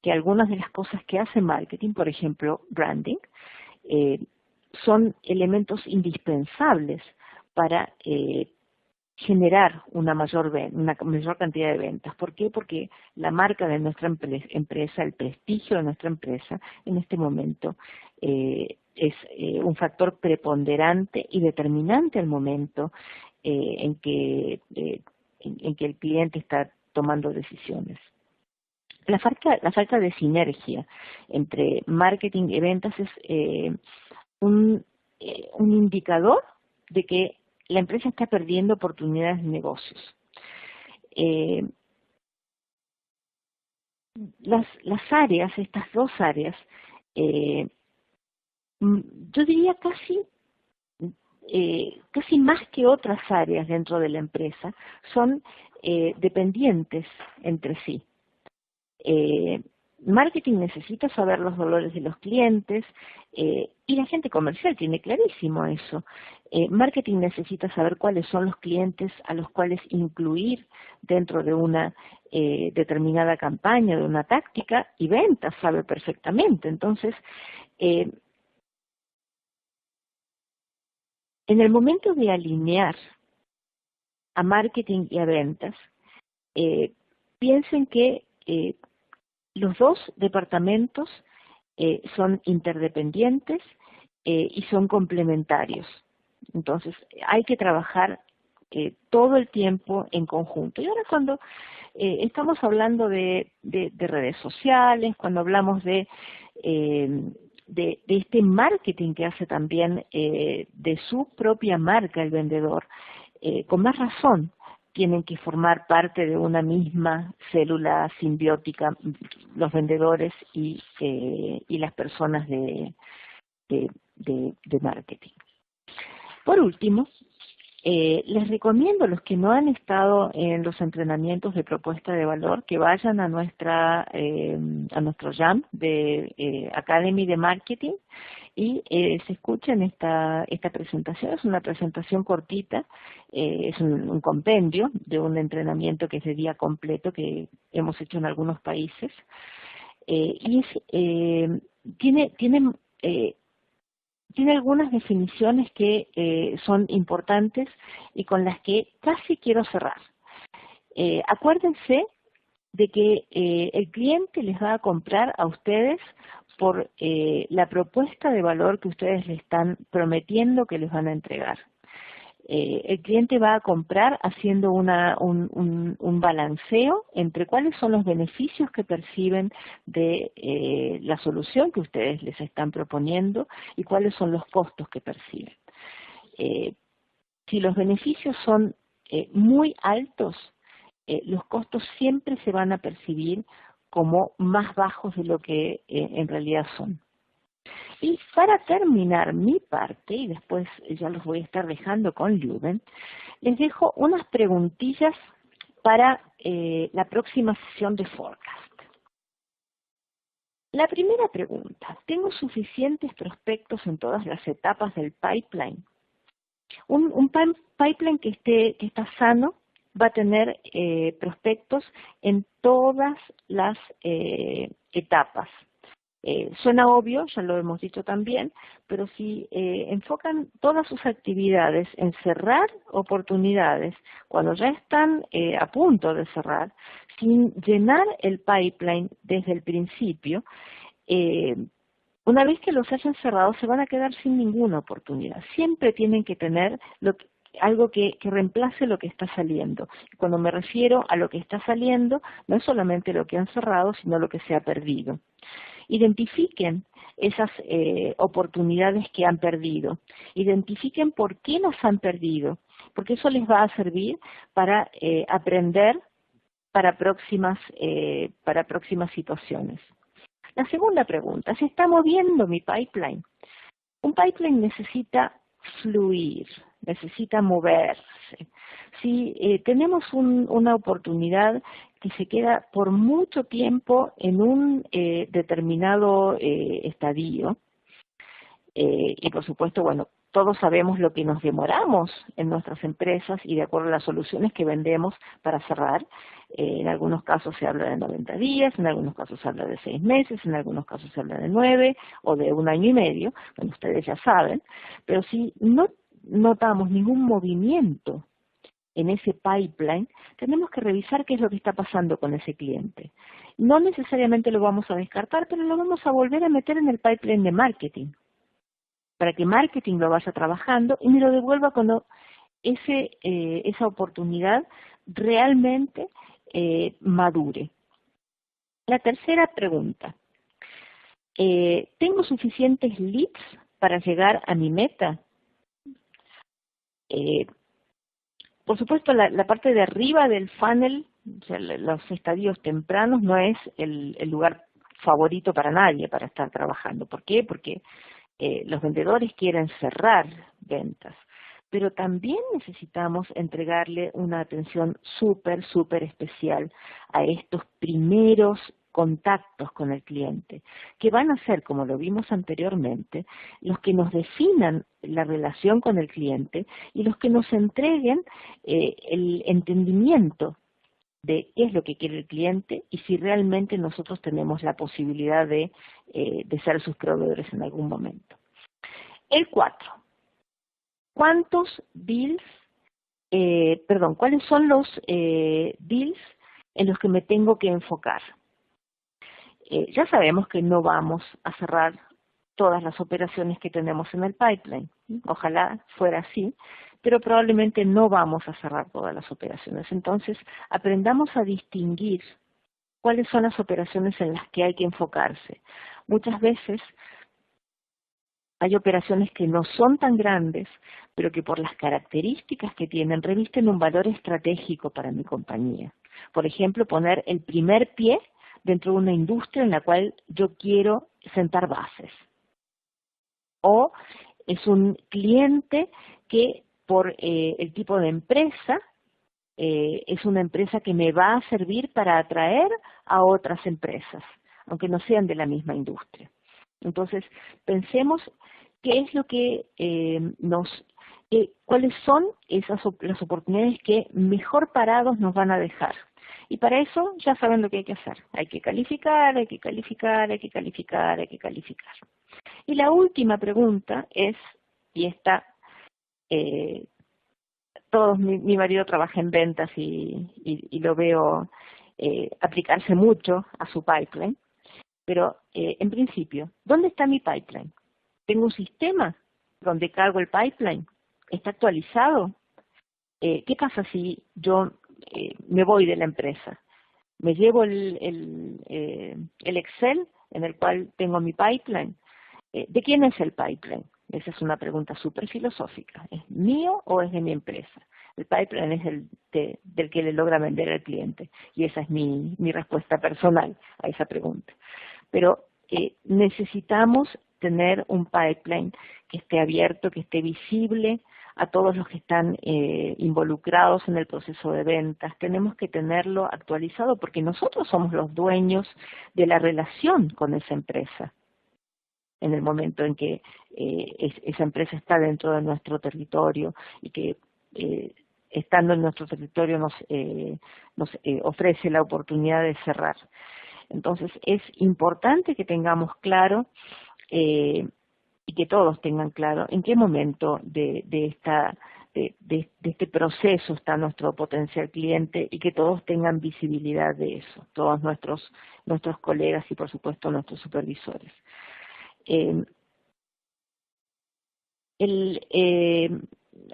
que algunas de las cosas que hace marketing, por ejemplo, branding, son elementos indispensables para generar una mayor cantidad de ventas. ¿Por qué? Porque la marca de nuestra empresa, el prestigio de nuestra empresa, en este momento es un factor preponderante y determinante al momento en que el cliente está tomando decisiones. La falta de sinergia entre marketing y ventas es un indicador de que la empresa está perdiendo oportunidades de negocios. Las áreas, estas dos áreas, yo diría casi más que otras áreas dentro de la empresa, son dependientes entre sí. Marketing necesita saber los dolores de los clientes y la gente comercial tiene clarísimo eso. Marketing necesita saber cuáles son los clientes a los cuales incluir dentro de una determinada campaña, de una táctica, y ventas sabe perfectamente. Entonces, en el momento de alinear a marketing y a ventas, piensen que los dos departamentos son interdependientes y son complementarios. Entonces, hay que trabajar todo el tiempo en conjunto. Y ahora cuando estamos hablando de redes sociales, cuando hablamos de este marketing que hace también de su propia marca el vendedor, con más razón tienen que formar parte de una misma célula simbiótica los vendedores y las personas de marketing. Por último, les recomiendo a los que no han estado en los entrenamientos de propuesta de valor que vayan a nuestro jam de Academy de Marketing y se escuchen esta presentación. Es una presentación cortita, es un compendio de un entrenamiento que es de día completo que hemos hecho en algunos países y tiene algunas definiciones que son importantes y con las que casi quiero cerrar. Acuérdense de que el cliente les va a comprar a ustedes por la propuesta de valor que ustedes le están prometiendo que les van a entregar. El cliente va a comprar haciendo un balanceo entre cuáles son los beneficios que perciben de la solución que ustedes les están proponiendo y cuáles son los costos que perciben. Si los beneficios son muy altos, los costos siempre se van a percibir como más bajos de lo que en realidad son. Y para terminar mi parte, y después ya los voy a estar dejando con Ljuben, les dejo unas preguntillas para la próxima sesión de Forecast. La primera pregunta, ¿tengo suficientes prospectos en todas las etapas del pipeline? Un pipeline que está sano va a tener prospectos en todas las etapas. Suena obvio, ya lo hemos dicho también, pero si enfocan todas sus actividades en cerrar oportunidades cuando ya están a punto de cerrar, sin llenar el pipeline desde el principio, una vez que los hayan cerrado se van a quedar sin ninguna oportunidad. Siempre tienen que tener algo que reemplace lo que está saliendo. Cuando me refiero a lo que está saliendo, no es solamente lo que han cerrado, sino lo que se ha perdido. Identifiquen esas oportunidades que han perdido. Identifiquen por qué las han perdido, porque eso les va a servir para aprender para próximas situaciones. La segunda pregunta, ¿se está moviendo mi pipeline? Un pipeline necesita fluir, necesita moverse. Si tenemos una oportunidad que se queda por mucho tiempo en un determinado estadio, y por supuesto, bueno, todos sabemos lo que nos demoramos en nuestras empresas y de acuerdo a las soluciones que vendemos para cerrar. En algunos casos se habla de 90 días, en algunos casos se habla de 6 meses, en algunos casos se habla de 9 o de 1 año y medio, bueno, ustedes ya saben, pero si no notamos ningún movimiento en ese pipeline, tenemos que revisar qué es lo que está pasando con ese cliente. No necesariamente lo vamos a descartar, pero lo vamos a volver a meter en el pipeline de marketing, para que marketing lo vaya trabajando y me lo devuelva cuando esa oportunidad realmente madure. La tercera pregunta, ¿tengo suficientes leads para llegar a mi meta? Por supuesto, la parte de arriba del funnel, o sea, los estadios tempranos, no es el lugar favorito para nadie para estar trabajando. ¿Por qué? Porque los vendedores quieren cerrar ventas, pero también necesitamos entregarle una atención súper especial a estos primeros contactos con el cliente, que van a ser, como lo vimos anteriormente, los que nos definan la relación con el cliente y los que nos entreguen el entendimiento de qué es lo que quiere el cliente y si realmente nosotros tenemos la posibilidad de ser sus proveedores en algún momento. El 4. ¿Cuáles son los deals en los que me tengo que enfocar? Ya sabemos que no vamos a cerrar todas las operaciones que tenemos en el pipeline. Ojalá fuera así, pero probablemente no vamos a cerrar todas las operaciones. Entonces, aprendamos a distinguir cuáles son las operaciones en las que hay que enfocarse. Muchas veces hay operaciones que no son tan grandes, pero que por las características que tienen revisten un valor estratégico para mi compañía. Por ejemplo, poner el primer pie dentro de una industria en la cual yo quiero sentar bases. O es un cliente que por el tipo de empresa, es una empresa que me va a servir para atraer a otras empresas, aunque no sean de la misma industria. Entonces, pensemos qué es lo que cuáles son las oportunidades que mejor parados nos van a dejar. Y para eso ya saben lo que hay que hacer. Hay que calificar, hay que calificar, hay que calificar, hay que calificar. Y la última pregunta es, y esta, mi marido trabaja en ventas y lo veo aplicarse mucho a su pipeline, pero en principio, ¿dónde está mi pipeline? ¿Tengo un sistema donde cargo el pipeline? ¿Está actualizado? ¿Qué pasa si yo me voy de la empresa? ¿Me llevo el Excel en el cual tengo mi pipeline? ¿De quién es el pipeline? Esa es una pregunta súper filosófica. ¿Es mío o es de mi empresa? El pipeline es del que le logra vender al cliente. Y esa es mi respuesta personal a esa pregunta. Pero necesitamos tener un pipeline que esté abierto, que esté visible a todos los que están involucrados en el proceso de ventas. Tenemos que tenerlo actualizado porque nosotros somos los dueños de la relación con esa empresa en el momento en que esa empresa está dentro de nuestro territorio y que estando en nuestro territorio nos ofrece la oportunidad de cerrar. Entonces es importante que tengamos claro y que todos tengan claro en qué momento de este proceso está nuestro potencial cliente y que todos tengan visibilidad de eso, todos nuestros colegas y por supuesto nuestros supervisores.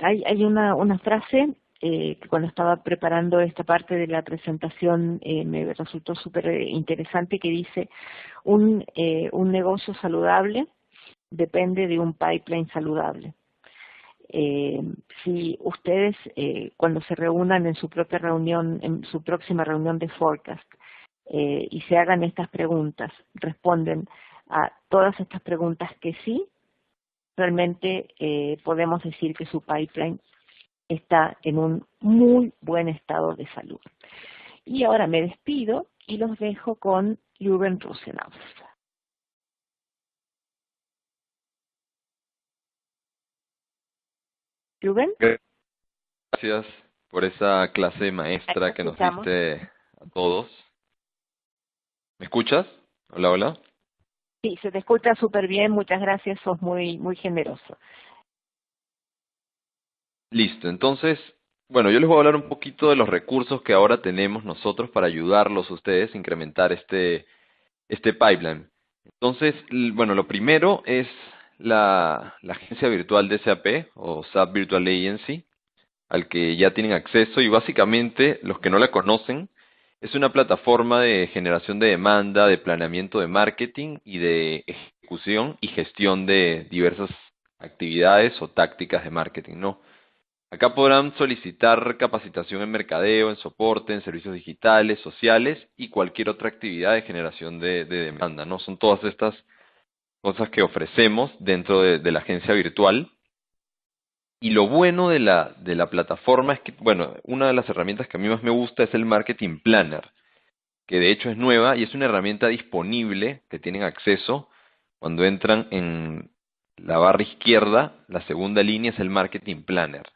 Hay una frase que cuando estaba preparando esta parte de la presentación me resultó súper interesante, que dice un negocio saludable depende de un pipeline saludable. Si ustedes cuando se reúnan en su propia reunión, en su próxima reunión de forecast, y se hagan estas preguntas, responden a todas estas preguntas que sí, realmente podemos decir que su pipeline está en un muy buen estado de salud. Y ahora me despido y los dejo con Jürgen Rosenhaus. Jürgen. Gracias por esa clase maestra que nos diste a todos. ¿Me escuchas? Hola, hola. Sí, se te escucha súper bien. Muchas gracias, sos muy generoso. Listo, entonces, bueno, yo les voy a hablar un poquito de los recursos que ahora tenemos nosotros para ayudarlos a ustedes a incrementar este pipeline. Entonces, bueno, lo primero es la agencia virtual de SAP o SAP Virtual Agency, al que ya tienen acceso y básicamente los que no la conocen, es una plataforma de generación de demanda, de planeamiento de marketing y de ejecución y gestión de diversas actividades o tácticas de marketing, ¿no? Acá podrán solicitar capacitación en mercadeo, en soporte, en servicios digitales, sociales y cualquier otra actividad de generación de demanda, ¿no? Son todas estas cosas que ofrecemos dentro de la agencia virtual. Y lo bueno de la plataforma es que, bueno, una de las herramientas que a mí más me gusta es el Marketing Planner, que de hecho es nueva y es una herramienta disponible que tienen acceso cuando entran en la barra izquierda, la segunda línea es el Marketing Planner.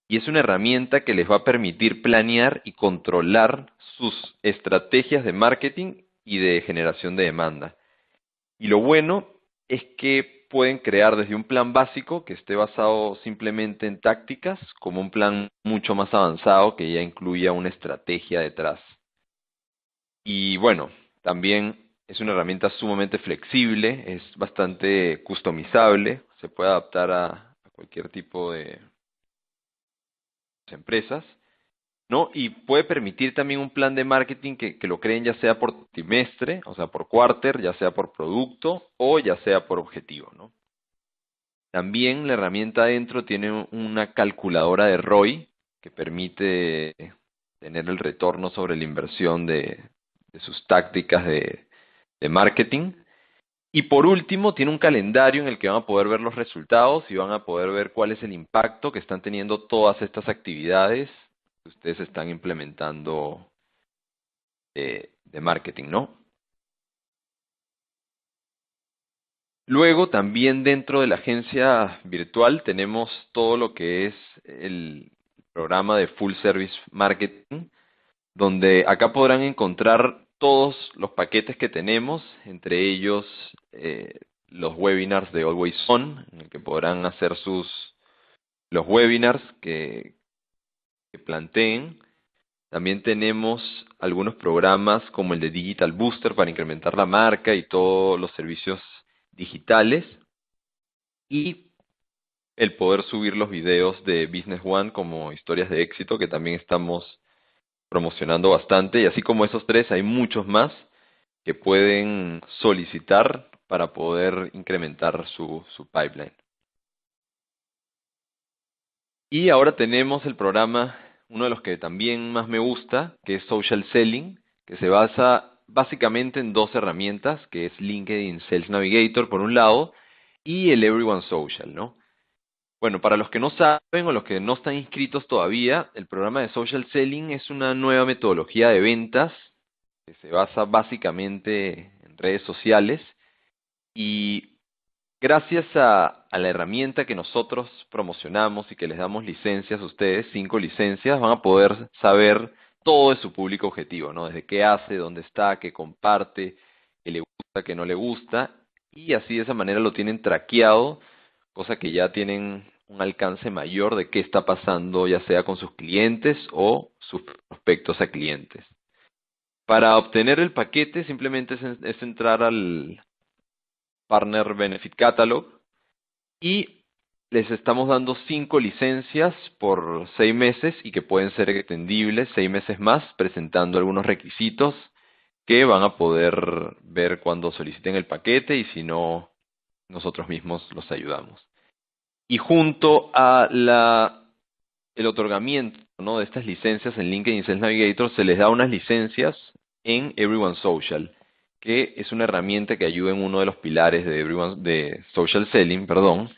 Y es una herramienta que les va a permitir planear y controlar sus estrategias de marketing y de generación de demanda. Y lo bueno es que pueden crear desde un plan básico que esté basado simplemente en tácticas, como un plan mucho más avanzado que ya incluya una estrategia detrás. Y bueno, también es una herramienta sumamente flexible, es bastante customizable, se puede adaptar a cualquier tipo de empresas, ¿no? Y puede permitir también un plan de marketing que lo creen ya sea por trimestre, o sea, por quarter, ya sea por producto o ya sea por objetivo, ¿no? También la herramienta adentro tiene una calculadora de ROI que permite tener el retorno sobre la inversión de sus tácticas de marketing. Y por último, tiene un calendario en el que van a poder ver los resultados y van a poder ver cuál es el impacto que están teniendo todas estas actividades que ustedes están implementando de marketing, ¿no? Luego, también dentro de la agencia virtual tenemos todo lo que es el programa de Full Service Marketing, donde acá podrán encontrar todos los paquetes que tenemos, entre ellos los webinars de Always On, en el que podrán hacer los webinars que planteen. También tenemos algunos programas como el de Digital Booster para incrementar la marca y todos los servicios digitales. Y el poder subir los videos de Business One como historias de éxito, que también estamos promocionando bastante. Y así como esos tres, hay muchos más que pueden solicitar para poder incrementar su pipeline. Y ahora tenemos el programa, uno de los que también más me gusta, que es Social Selling, que se basa básicamente en dos herramientas, que es LinkedIn Sales Navigator por un lado y el Everyone Social, ¿no? Bueno, para los que no saben o los que no están inscritos todavía, el programa de Social Selling es una nueva metodología de ventas que se basa básicamente en redes sociales y gracias a la herramienta que nosotros promocionamos y que les damos licencias a ustedes, 5 licencias, van a poder saber todo de su público objetivo, ¿no? Desde qué hace, dónde está, qué comparte, qué le gusta, qué no le gusta, y así de esa manera lo tienen traqueado, cosa que ya tienen un alcance mayor de qué está pasando, ya sea con sus clientes o sus prospectos a clientes. Para obtener el paquete simplemente es entrar al Partner Benefit Catalog y les estamos dando 5 licencias por 6 meses y que pueden ser extendibles 6 meses más, presentando algunos requisitos que van a poder ver cuando soliciten el paquete y si no, nosotros mismos los ayudamos. Y junto a el otorgamiento, ¿no?, de estas licencias en LinkedIn Sales Navigator, se les da unas licencias en Everyone Social, que es una herramienta que ayuda en uno de los pilares de Social Selling, perdón,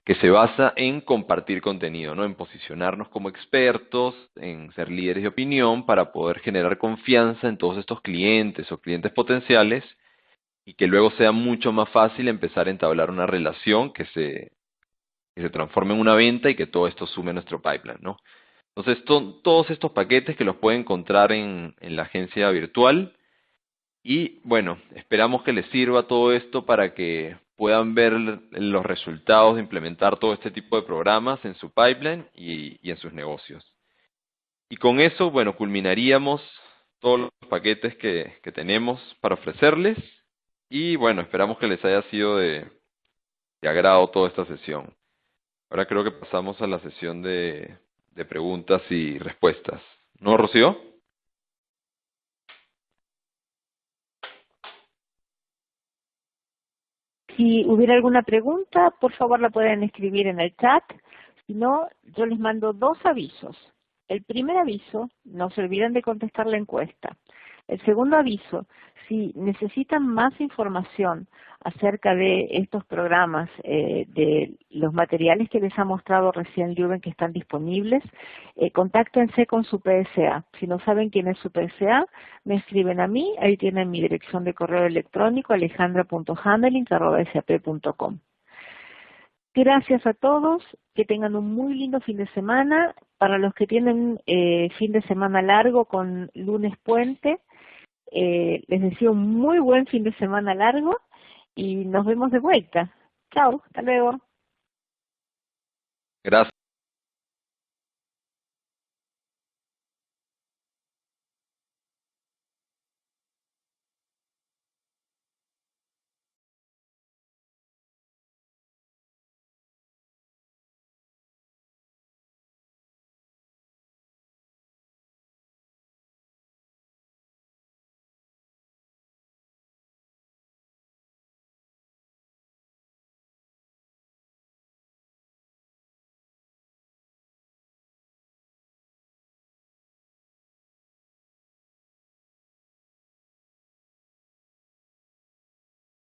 que se basa en compartir contenido, ¿no? En posicionarnos como expertos, en ser líderes de opinión para poder generar confianza en todos estos clientes o clientes potenciales y que luego sea mucho más fácil empezar a entablar una relación que se transforme en una venta y que todo esto sume a nuestro pipeline, ¿no? Entonces, todos estos paquetes que los pueden encontrar en la agencia virtual y bueno, esperamos que les sirva todo esto para que puedan ver los resultados de implementar todo este tipo de programas en su pipeline y en sus negocios. Y con eso, bueno, culminaríamos todos los paquetes que tenemos para ofrecerles y bueno, esperamos que les haya sido de agrado toda esta sesión. Ahora creo que pasamos a la sesión de preguntas y respuestas. ¿No, Rocío? Si hubiera alguna pregunta, por favor la pueden escribir en el chat. Si no, yo les mando 2 avisos. El primer aviso, no se olviden de contestar la encuesta. El segundo aviso, si necesitan más información acerca de estos programas, de los materiales que les ha mostrado recién Leuven que están disponibles, contáctense con su PSA. Si no saben quién es su PSA, me escriben a mí, ahí tienen mi dirección de correo electrónico, alejandra.handling@sap.com. Gracias a todos, que tengan un muy lindo fin de semana. Para los que tienen fin de semana largo con lunes puente, les deseo un muy buen fin de semana largo y nos vemos de vuelta. Chao, hasta luego. Gracias.